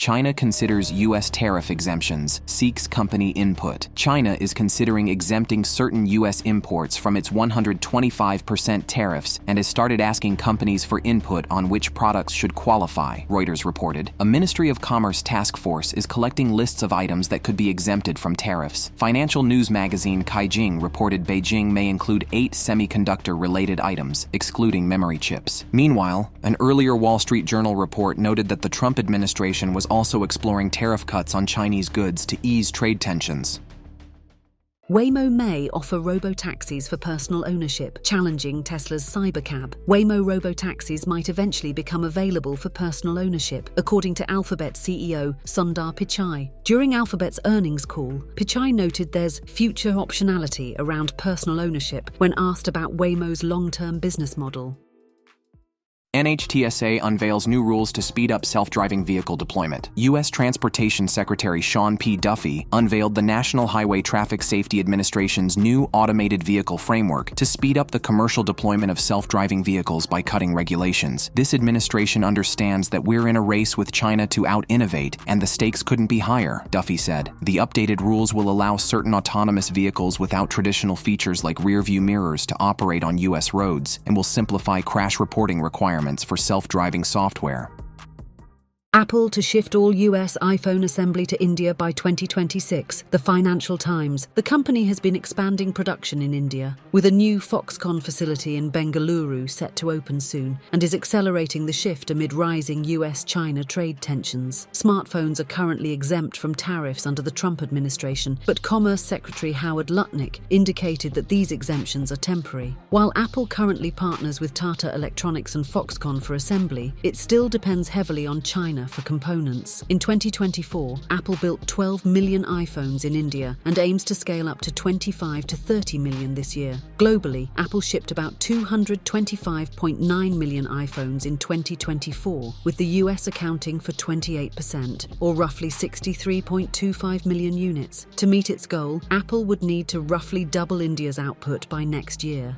China considers U.S. tariff exemptions, seeks company input. China is considering exempting certain U.S. imports from its 125% tariffs and has started asking companies for input on which products should qualify, Reuters reported. A Ministry of Commerce task force is collecting lists of items that could be exempted from tariffs. Financial news magazine Caijing reported Beijing may include 8 semiconductor-related items, excluding memory chips. Meanwhile, an earlier Wall Street Journal report noted that the Trump administration was also exploring tariff cuts on Chinese goods to ease trade tensions. Waymo may offer robo-taxis for personal ownership, challenging Tesla's Cybercab. Waymo robo-taxis might eventually become available for personal ownership, according to Alphabet CEO Sundar Pichai. During Alphabet's earnings call, Pichai noted there's future optionality around personal ownership when asked about Waymo's long-term business model. NHTSA unveils new rules to speed up self-driving vehicle deployment. U.S. Transportation Secretary Sean P. Duffy unveiled the National Highway Traffic Safety Administration's new automated vehicle framework to speed up the commercial deployment of self-driving vehicles by cutting regulations. This administration understands that we're in a race with China to out-innovate, and the stakes couldn't be higher, Duffy said. The updated rules will allow certain autonomous vehicles without traditional features like rear-view mirrors to operate on U.S. roads and will simplify crash reporting requirements for self-driving software. Apple to shift all US iPhone assembly to India by 2026. The Financial Times. The company has been expanding production in India, with a new Foxconn facility in Bengaluru set to open soon, and is accelerating the shift amid rising US-China trade tensions. Smartphones are currently exempt from tariffs under the Trump administration, but Commerce Secretary Howard Lutnick indicated that these exemptions are temporary. While Apple currently partners with Tata Electronics and Foxconn for assembly, it still depends heavily on China for components. In 2024, Apple built 12 million iPhones in India and aims to scale up to 25 to 30 million this year. Globally, Apple shipped about 225.9 million iPhones in 2024, with the US accounting for 28%, or roughly 63.25 million units. To meet its goal, Apple would need to roughly double India's output by next year.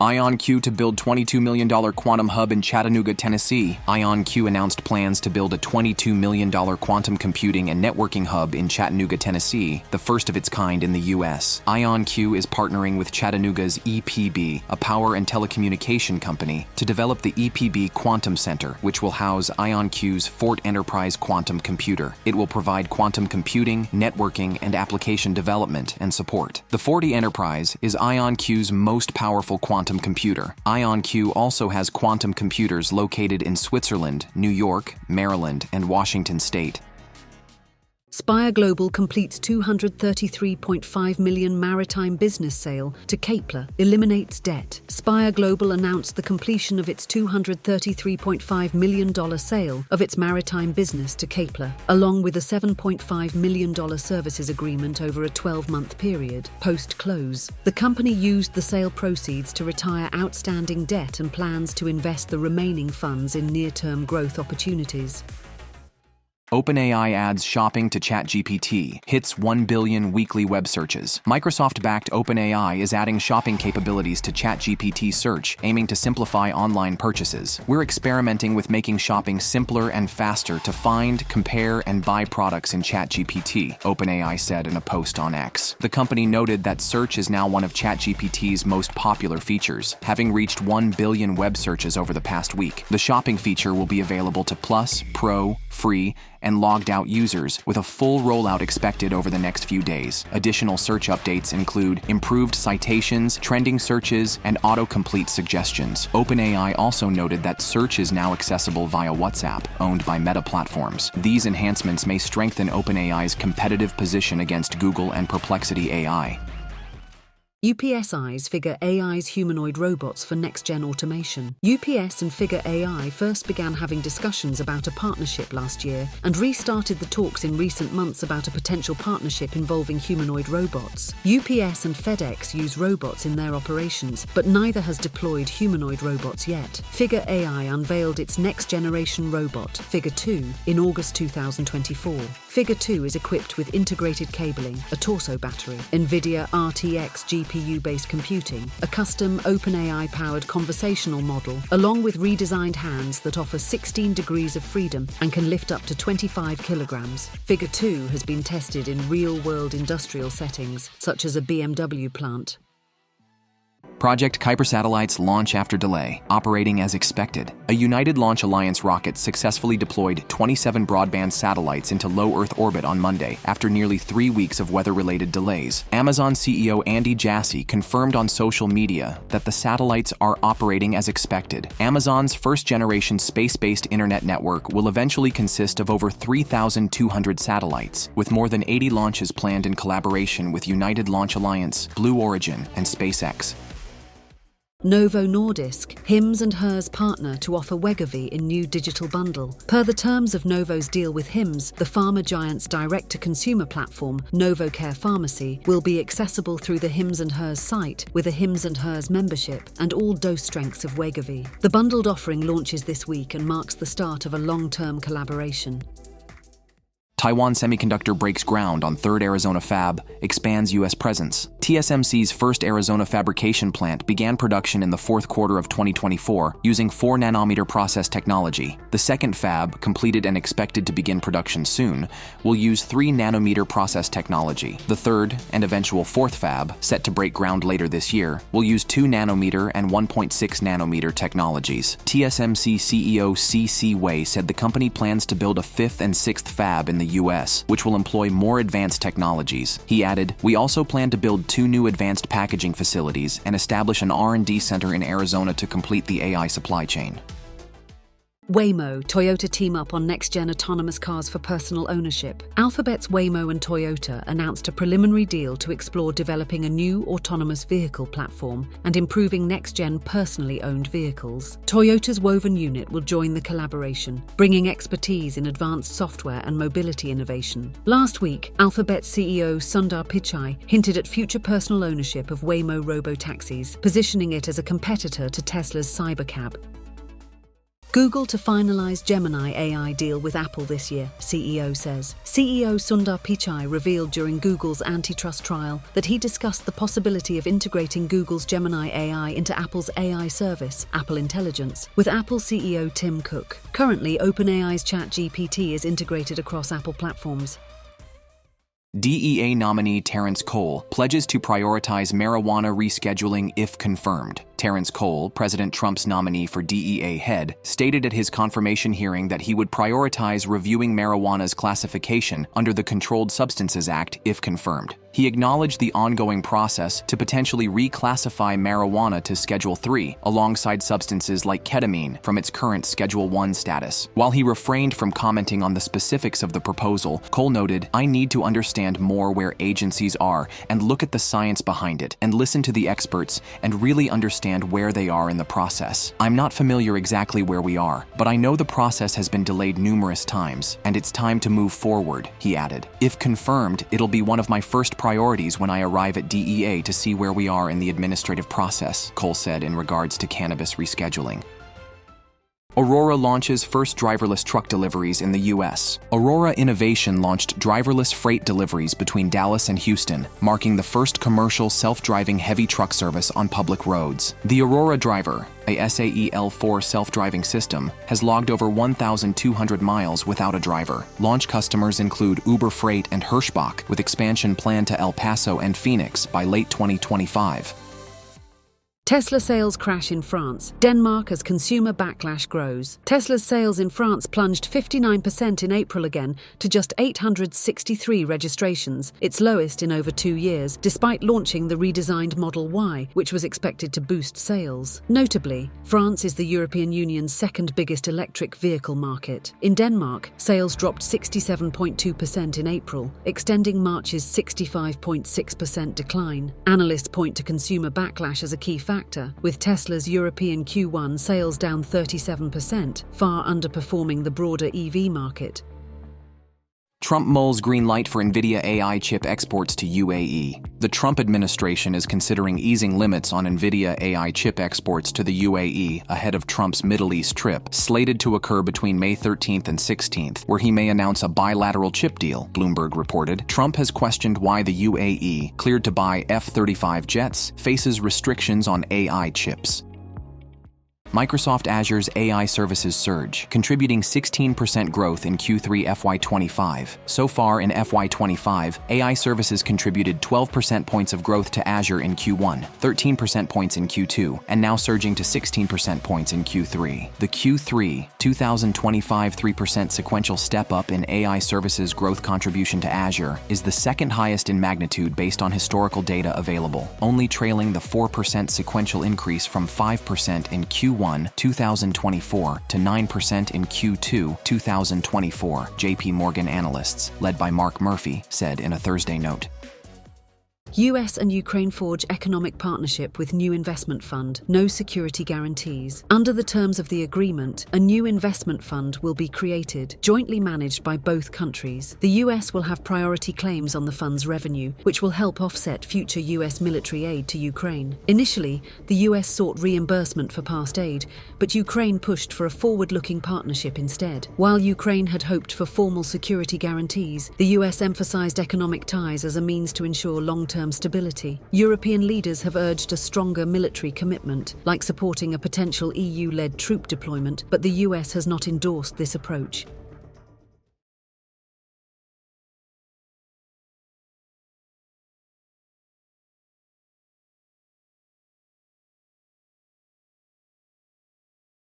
IonQ to build $22 million quantum hub in Chattanooga, Tennessee. IonQ announced plans to build a $22 million quantum computing and networking hub in Chattanooga, Tennessee, the first of its kind in the U.S. IonQ is partnering with Chattanooga's EPB, a power and telecommunication company, to develop the EPB Quantum Center, which will house IonQ's Fort Enterprise quantum computer. It will provide quantum computing, networking, and application development and support. The Fort Enterprise is IonQ's most powerful quantum computer. IonQ also has quantum computers located in Switzerland, New York, Maryland, and Washington State. Spire Global completes $233.5 million maritime business sale to Kuiper, eliminates debt. Spire Global announced the completion of its $233.5 million sale of its maritime business to Kuiper, along with a $7.5 million services agreement over a 12-month period, post-close. The company used the sale proceeds to retire outstanding debt and plans to invest the remaining funds in near-term growth opportunities. OpenAI adds shopping to ChatGPT, hits 1 billion weekly web searches. Microsoft-backed OpenAI is adding shopping capabilities to ChatGPT search, aiming to simplify online purchases. We're experimenting with making shopping simpler and faster to find, compare, and buy products in ChatGPT, OpenAI said in a post on X. The company noted that search is now one of ChatGPT's most popular features, having reached 1 billion web searches over the past week. The shopping feature will be available to Plus, Pro, Free, and logged-out users, with a full rollout expected over the next few days. Additional search updates include improved citations, trending searches, and autocomplete suggestions. OpenAI also noted that search is now accessible via WhatsApp, owned by Meta Platforms. These enhancements may strengthen OpenAI's competitive position against Google and Perplexity AI. UPS eyes Figure AI's humanoid robots for next-gen automation. UPS and Figure AI first began having discussions about a partnership last year and restarted the talks in recent months about a potential partnership involving humanoid robots. UPS and FedEx use robots in their operations, but neither has deployed humanoid robots yet. Figure AI unveiled its next-generation robot, Figure 2, in August 2024. Figure 2 is equipped with integrated cabling, a torso battery, Nvidia RTX GPU GPU-based computing, a custom OpenAI-powered conversational model, along with redesigned hands that offer 16 degrees of freedom and can lift up to 25 kilograms. Figure 2 has been tested in real-world industrial settings, such as a BMW plant. Project Kuiper satellites launch after delay, operating as expected. A United Launch Alliance rocket successfully deployed 27 broadband satellites into low Earth orbit on Monday after nearly 3 weeks of weather-related delays. Amazon CEO Andy Jassy confirmed on social media that the satellites are operating as expected. Amazon's first-generation space-based internet network will eventually consist of over 3,200 satellites, with more than 80 launches planned in collaboration with United Launch Alliance, Blue Origin, and SpaceX. Novo Nordisk, Hims & Hers partner to offer Wegovy in new digital bundle. Per the terms of Novo's deal with Hims, the pharma giant's direct-to-consumer platform, NovoCare Pharmacy, will be accessible through the Hims & Hers site with a Hims & Hers membership and all dose strengths of Wegovy. The bundled offering launches this week and marks the start of a long-term collaboration. Taiwan Semiconductor breaks ground on third Arizona fab, expands U.S. presence. TSMC's first Arizona fabrication plant began production in the fourth quarter of 2024 using 4-nanometer process technology. The second fab, completed and expected to begin production soon, will use 3-nanometer process technology. The third and eventual fourth fab, set to break ground later this year, will use 2-nanometer and 1.6-nanometer technologies. TSMC CEO C.C. Wei said the company plans to build a fifth and sixth fab in the U.S., which will employ more advanced technologies. He added, "We also plan to build 2 new advanced packaging facilities and establish an R&D center in Arizona to complete the AI supply chain." Waymo, Toyota team up on next-gen autonomous cars for personal ownership. Alphabet's Waymo and Toyota announced a preliminary deal to explore developing a new autonomous vehicle platform and improving next-gen personally owned vehicles. Toyota's Woven unit will join the collaboration, bringing expertise in advanced software and mobility innovation. Last week, Alphabet CEO Sundar Pichai hinted at future personal ownership of Waymo robo-taxis, positioning it as a competitor to Tesla's Cybercab. Google to finalize Gemini AI deal with Apple this year, CEO says. CEO Sundar Pichai revealed during Google's antitrust trial that he discussed the possibility of integrating Google's Gemini AI into Apple's AI service, Apple Intelligence, with Apple CEO Tim Cook. Currently, OpenAI's ChatGPT is integrated across Apple platforms. DEA nominee Terrence Cole pledges to prioritize marijuana rescheduling if confirmed. Terrence Cole, President Trump's nominee for DEA head, stated at his confirmation hearing that he would prioritize reviewing marijuana's classification under the Controlled Substances Act if confirmed. He acknowledged the ongoing process to potentially reclassify marijuana to Schedule 3, alongside substances like ketamine from its current Schedule 1 status. While he refrained from commenting on the specifics of the proposal, Cole noted, "I need to understand more where agencies are and look at the science behind it and listen to the experts and really understand where they are in the process. I'm not familiar exactly where we are, but I know the process has been delayed numerous times, and it's time to move forward," he added. "If confirmed, it'll be one of my first priorities when I arrive at DEA to see where we are in the administrative process," Cole said in regards to cannabis rescheduling. Aurora launches first driverless truck deliveries in the U.S. Aurora Innovation launched driverless freight deliveries between Dallas and Houston, marking the first commercial self-driving heavy truck service on public roads. The Aurora Driver, a SAE L4 self-driving system, has logged over 1,200 miles without a driver. Launch customers include Uber Freight and Hirschbach, with expansion planned to El Paso and Phoenix by late 2025. Tesla sales crash in France, Denmark as consumer backlash grows. Tesla's sales in France plunged 59% in April again to just 863 registrations, its lowest in over 2 years, despite launching the redesigned Model Y, which was expected to boost sales. Notably, France is the European Union's second biggest electric vehicle market. In Denmark, sales dropped 67.2% in April, extending March's 65.6% decline. Analysts point to consumer backlash as a key factor, with Tesla's European Q1 sales down 37%, far underperforming the broader EV market. Trump mulls green light for Nvidia AI chip exports to UAE. The Trump administration is considering easing limits on Nvidia AI chip exports to the UAE ahead of Trump's Middle East trip, slated to occur between May 13th and 16th, where he may announce a bilateral chip deal, Bloomberg reported. Trump has questioned why the UAE, cleared to buy F-35 jets, faces restrictions on AI chips. Microsoft Azure's AI services surge, contributing 16% growth in Q3 FY25. So far in FY25, AI services contributed 12% points of growth to Azure in Q1, 13% points in Q2, and now surging to 16% points in Q3. The Q3 2025 3% sequential step-up in AI services growth contribution to Azure is the second highest in magnitude based on historical data available, only trailing the 4% sequential increase from 5% in Q1 2024 to 9% in Q2 2024, JP Morgan analysts, led by Mark Murphy, said in a Thursday note. US and Ukraine forge economic partnership with new investment fund, no security guarantees. Under the terms of the agreement, a new investment fund will be created, jointly managed by both countries. The US will have priority claims on the fund's revenue, which will help offset future US military aid to Ukraine. Initially, the US sought reimbursement for past aid, but Ukraine pushed for a forward-looking partnership instead. While Ukraine had hoped for formal security guarantees, the US emphasized economic ties as a means to ensure long-term stability. European leaders have urged a stronger military commitment, like supporting a potential EU-led troop deployment, but the US has not endorsed this approach.